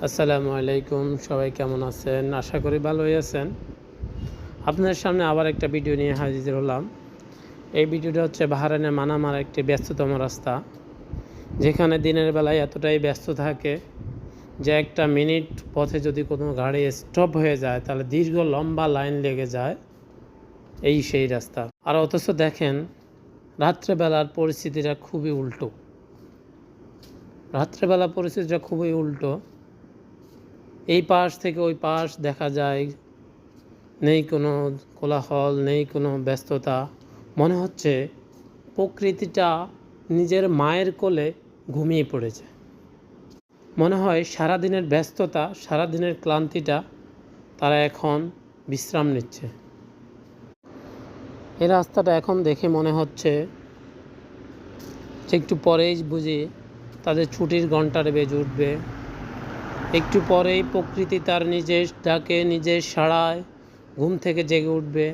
আসসালামু আলাইকুম, সবাই কেমন আছেন? আশা করি ভালোই আছেন। আপনাদের সামনে আবার একটা ভিডিও নিয়ে হাজির হলাম। এই ভিডিওটা হচ্ছে বাহরাইনের মানামার একটি ব্যস্ততম রাস্তা, যেখানে দিনের বেলায় এতটাই ব্যস্ত থাকে যে একটা মিনিট পথে যদি কোনো গাড়ি স্টপ হয়ে যায় তাহলে দীর্ঘ লম্বা লাইন লেগে যায়। সেই রাস্তা। আর অথচ দেখেন রাত্রেবেলার পরিস্থিতিটা খুবই উল্টো। এই পাশ থেকে ওই পাশ দেখা যায় নেই কোনো কোলাহল, নেই কোনো ব্যস্ততা। মনে হচ্ছে প্রকৃতিটা নিজের মায়ের কোলে ঘুমিয়ে পড়েছে। মনে হয় সারাদিনের ব্যস্ততা, সারাদিনের ক্লান্তিটা তারা এখন বিশ্রাম নিচ্ছে। এই রাস্তাটা এখন দেখে মনে হচ্ছে যে একটু পরেই বুঝি তাদের ছুটির ঘন্টার বেজে উঠবে। একটু পরেই প্রকৃতি তার নিজের ডাকে, নিজের সাড়ায় ঘুম থেকে জেগে উঠবে।